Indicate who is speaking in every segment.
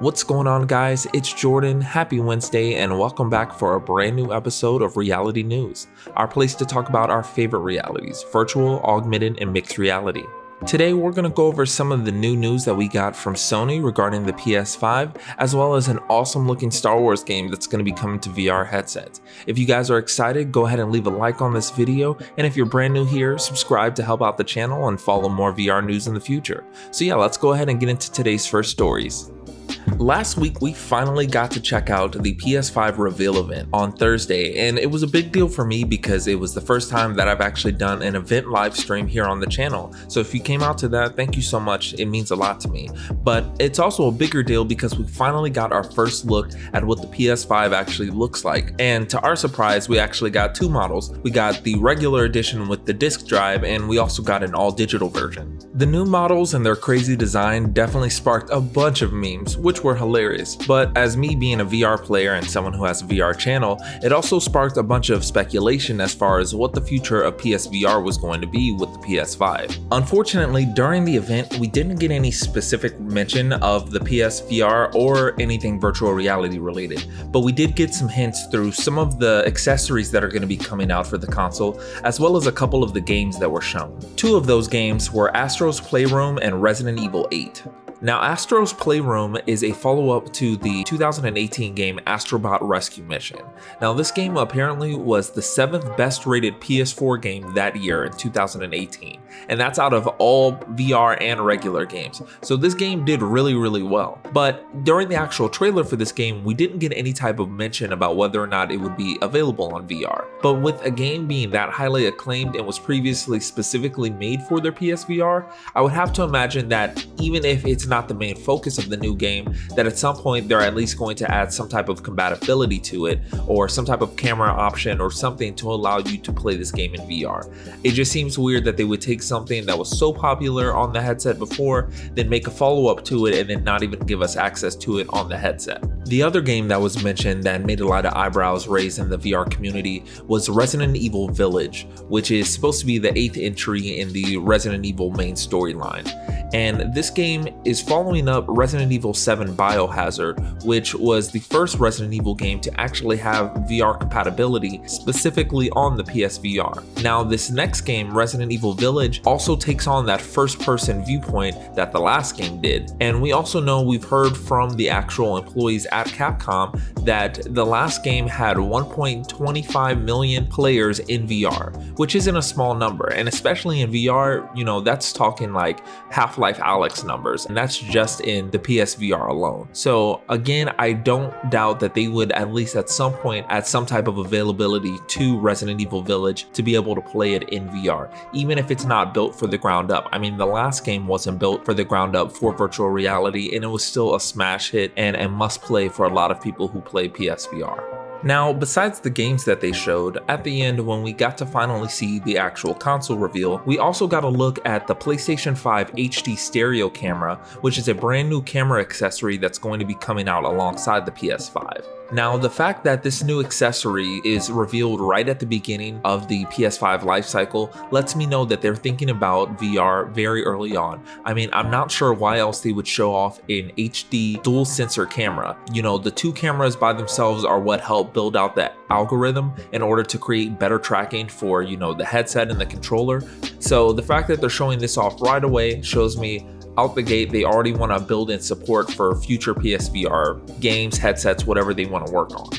Speaker 1: What's going on, guys? It's Jordan. Happy Wednesday and welcome back for a brand new episode of Reality News, our place to talk about our favorite realities, virtual, augmented, and mixed reality. Today we're going to go over some of the new news that we got from Sony regarding the PS5, as well as an awesome looking Star Wars game that's going to be coming to VR headsets. If you guys are excited, go ahead and leave a like on this video, and if you're brand new here, subscribe to help out the channel and follow more VR news in the future. So yeah, let's go ahead and get into today's first stories. Last week, we finally got to check out the PS5 Reveal event on Thursday, and it was a big deal for me because it was the first time that I've actually done an event live stream here on the channel. So if you came out to that, thank you so much. It means a lot to me. But it's also a bigger deal because we finally got our first look at what the PS5 actually looks like. And to our surprise, we actually got two models. We got the regular edition with the disc drive, and we also got an all-digital version. The new models and their crazy design definitely sparked a bunch of memes, which were hilarious. But as me being a VR player and someone who has a VR channel, it also sparked a bunch of speculation as far as what the future of PSVR was going to be with the PS5. Unfortunately, during the event, we didn't get any specific mention of the PSVR or anything virtual reality related, but we did get some hints through some of the accessories that are going to be coming out for the console, as well as a couple of the games that were shown. Two of those games were Astro's Playroom and Resident Evil 8. Now, Astro's Playroom is a follow-up to the 2018 game Astrobot Rescue Mission. Now, this game apparently was the 7th best rated PS4 game that year in 2018, and that's out of all VR and regular games. So this game did really well. But during the actual trailer for this game, we didn't get any type of mention about whether or not it would be available on VR. But with a game being that highly acclaimed and was previously specifically made for their PSVR, I would have to imagine that even if it's not the main focus of the new game, that at some point they're at least going to add some type of compatibility to it, or some type of camera option or something to allow you to play this game in VR. It just seems weird that they would take something that was so popular on the headset before, then make a follow-up to it and then not even give us access to it on the headset. The other game that was mentioned that made a lot of eyebrows raised in the VR community was Resident Evil Village, which is supposed to be the 8th entry in the Resident Evil main storyline. And this game is following up Resident Evil 7 Biohazard, which was the first Resident Evil game to actually have VR compatibility specifically on the PSVR. Now, this next game, Resident Evil Village, also takes on that first-person viewpoint that the last game did. And we also know, we've heard from the actual employees at Capcom that the last game had 1.25 million players in VR, which isn't a small number. And especially in VR, you know, that's talking like Half-Life Alyx numbers, and that's just in the PSVR alone. So again, I don't doubt that they would at least at some point add some type of availability to Resident Evil Village to be able to play it in VR, even if it's not built for the ground up. I mean, the last game wasn't built for the ground up for virtual reality, and it was still a smash hit and a must play for a lot of people who play PSVR. Now, besides the games that they showed, at the end when we got to finally see the actual console reveal, we also got a look at the PlayStation 5 HD stereo camera, which is a brand new camera accessory that's going to be coming out alongside the PS5. Now, the fact that this new accessory is revealed right at the beginning of the PS5 lifecycle lets me know that they're thinking about VR very early on. I mean, I'm not sure why else they would show off an HD dual sensor camera. You know, the two cameras by themselves are what help build out that algorithm in order to create better tracking for, you know, the headset and the controller. So the fact that they're showing this off right away shows me out the gate they already want to build in support for future PSVR games, headsets, whatever they want to work on.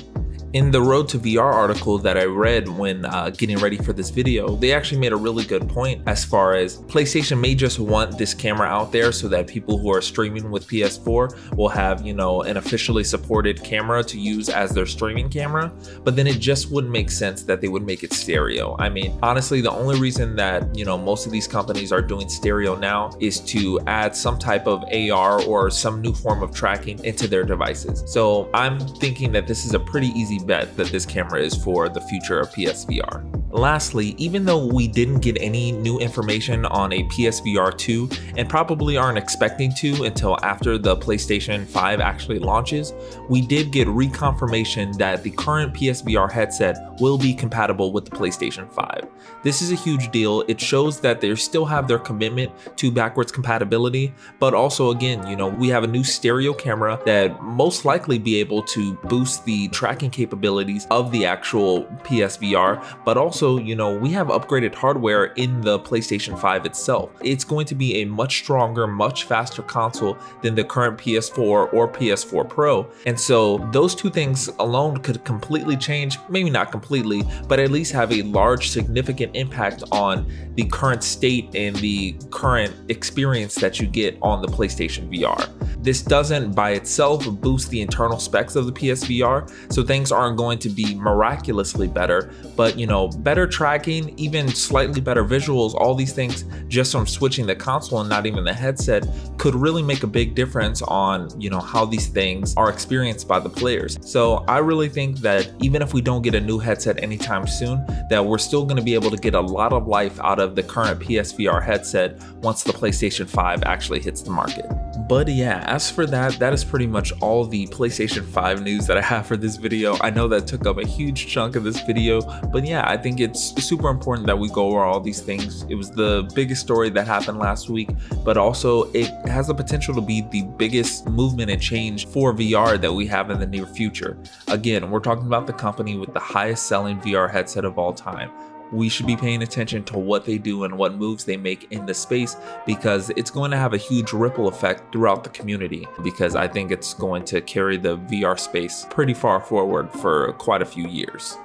Speaker 1: In the Road to VR article that I read when getting ready for this video, they actually made a really good point as far as PlayStation may just want this camera out there so that people who are streaming with PS4 will have, you know, an officially supported camera to use as their streaming camera, but then it just wouldn't make sense that they would make it stereo. I mean, honestly, the only reason that, you know, most of these companies are doing stereo now is to add some type of AR or some new form of tracking into their devices. So I'm thinking that this is a pretty easy bet that this camera is for the future of PSVR. Lastly, even though we didn't get any new information on a PSVR 2 and probably aren't expecting to until after the PlayStation 5 actually launches, we did get reconfirmation that the current PSVR headset will be compatible with the PlayStation 5. This is a huge deal. It shows that they still have their commitment to backwards compatibility, but also again, we have a new stereo camera that most likely be able to boost the tracking capabilities of the actual PSVR, but also we have upgraded hardware in the PlayStation 5 itself. It's going to be a much stronger, much faster console than the current PS4 or PS4 Pro. And so those two things alone could completely change, maybe not completely, but at least have a large, significant impact on the current state and the current experience that you get on the PlayStation VR. This doesn't by itself boost the internal specs of the PSVR, so things aren't going to be miraculously better, but better tracking, even slightly better visuals, all these things just from switching the console and not even the headset could really make a big difference on how these things are experienced by the players. So I really think that even if we don't get a new headset anytime soon, that we're still going to be able to get a lot of life out of the current PSVR headset once the PlayStation 5 actually hits the market. But yeah, as for that is pretty much all the PlayStation 5 news that I have for this video. I know that took up a huge chunk of this video, but yeah, I think it's super important that we go over all these things. It was the biggest story that happened last week, but also it has the potential to be the biggest movement and change for VR that we have in the near future. Again, we're talking about the company with the highest selling VR headset of all time. We should be paying attention to what they do and what moves they make in the space, because it's going to have a huge ripple effect throughout the community, because I think it's going to carry the VR space pretty far forward for quite a few years.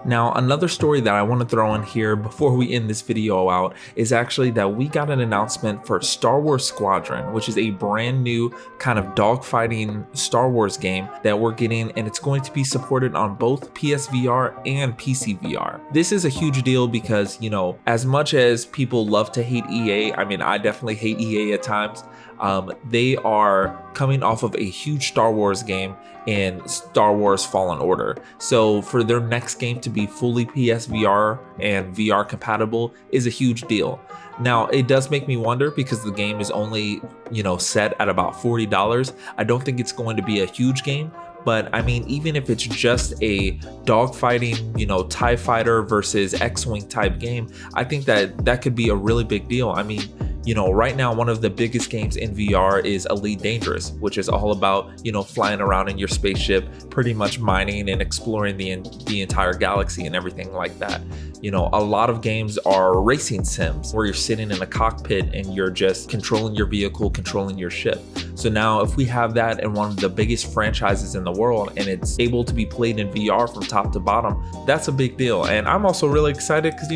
Speaker 1: Now, another story that I want to throw in here before we end this video out is actually that we got an announcement for Star Wars Squadron, which is a brand new kind of dogfighting Star Wars game that we're getting, and it's going to be supported on both PSVR and PC VR. This is a huge deal because, as much as people love to hate EA, I mean, I definitely hate EA at times. They are coming off of a huge Star Wars game in Star Wars Fallen Order. So for their next game to be fully PSVR and VR compatible is a huge deal. Now, it does make me wonder, because the game is only, set at about $40. I don't think it's going to be a huge game. But I mean, even if it's just a dogfighting, TIE fighter versus X-Wing type game, I think that could be a really big deal. I mean, right now, one of the biggest games in VR is Elite Dangerous, which is all about, flying around in your spaceship, pretty much mining and exploring the entire galaxy and everything like that. A lot of games are racing sims where you're sitting in a cockpit and you're just controlling your vehicle, controlling your ship. So now if we have that in one of the biggest franchises in the world and it's able to be played in VR from top to bottom, that's a big deal. And I'm also really excited because,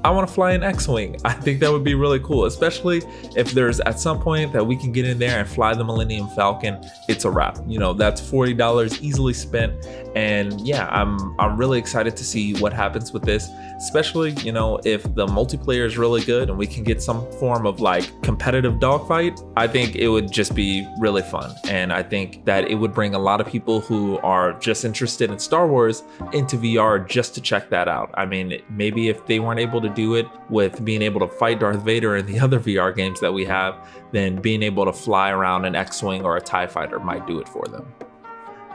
Speaker 1: I want to fly an X-Wing. I think that would be really cool, especially if there's at some point that we can get in there and fly the Millennium Falcon. It's a wrap. That's $40 easily spent. And yeah, I'm really excited to see what happens with this, especially, if the multiplayer is really good and we can get some form of competitive dogfight. I think it would just be really fun. And I think that it would bring a lot of people who are just interested in Star Wars into VR just to check that out. I mean, maybe if they weren't able to do it with being able to fight Darth Vader and the other VR games that we have, then being able to fly around an X-Wing or a TIE fighter might do it for them.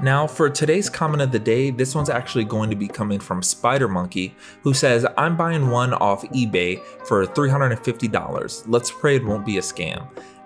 Speaker 1: Now, for today's comment of the day, this one's actually going to be coming from Spider Monkey, who says, "I'm buying one off eBay for $350. Let's pray it won't be a scam."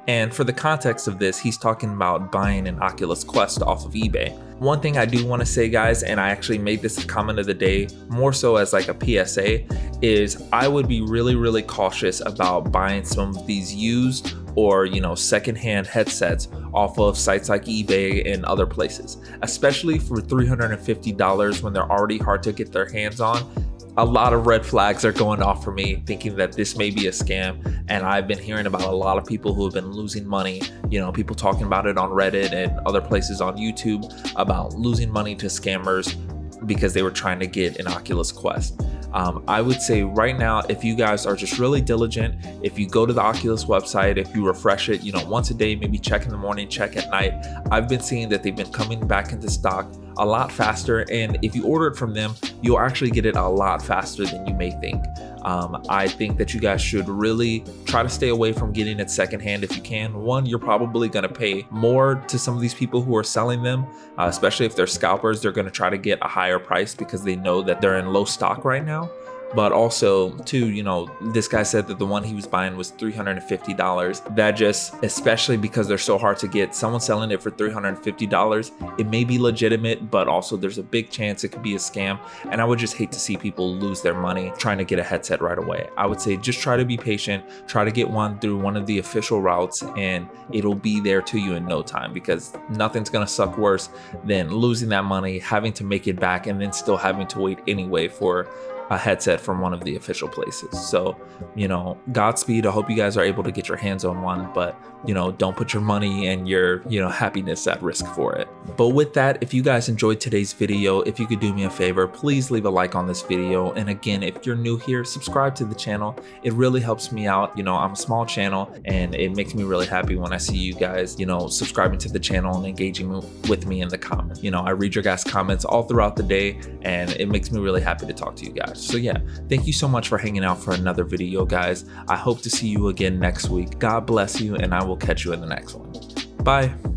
Speaker 1: And for the context of this, he's talking about buying an Oculus Quest off of eBay. One thing I do want to say, guys, and I actually made this a comment of the day more so as a PSA, is I would be really, really cautious about buying some of these used or secondhand headsets off of sites like eBay and other places, especially for $350 when they're already hard to get their hands on. A lot of red flags are going off for me, thinking that this may be a scam. And I've been hearing about a lot of people who have been losing money, people talking about it on Reddit and other places on YouTube about losing money to scammers because they were trying to get an Oculus Quest. I would say right now, if you guys are just really diligent, if you go to the Oculus website, if you refresh it, once a day, maybe check in the morning, check at night, I've been seeing that they've been coming back into stock a lot faster. And if you order it from them, you'll actually get it a lot faster than you may think. I think that you guys should really try to stay away from getting it secondhand if you can. One, you're probably going to pay more to some of these people who are selling them, especially if they're scalpers. They're going to try to get a higher price because they know that they're in low stock right now. But also, too, this guy said that the one he was buying was $350. That just, especially because they're so hard to get, someone selling it for $350, it may be legitimate, but also there's a big chance it could be a scam. And I would just hate to see people lose their money trying to get a headset right away. I would say just try to be patient, try to get one through one of the official routes, and it'll be there to you in no time, because nothing's gonna suck worse than losing that money, having to make it back, and then still having to wait anyway for a headset from one of the official places. So, Godspeed. I hope you guys are able to get your hands on one, but don't put your money and your, happiness at risk for it. But with that, if you guys enjoyed today's video, if you could do me a favor, please leave a like on this video. And again, if you're new here, subscribe to the channel. It really helps me out. I'm a small channel, and it makes me really happy when I see you guys, subscribing to the channel and engaging with me in the comments. I read your guys' comments all throughout the day, and it makes me really happy to talk to you guys. So yeah, thank you so much for hanging out for another video, guys. I hope to see you again next week. God bless you, and I will catch you in the next one. Bye.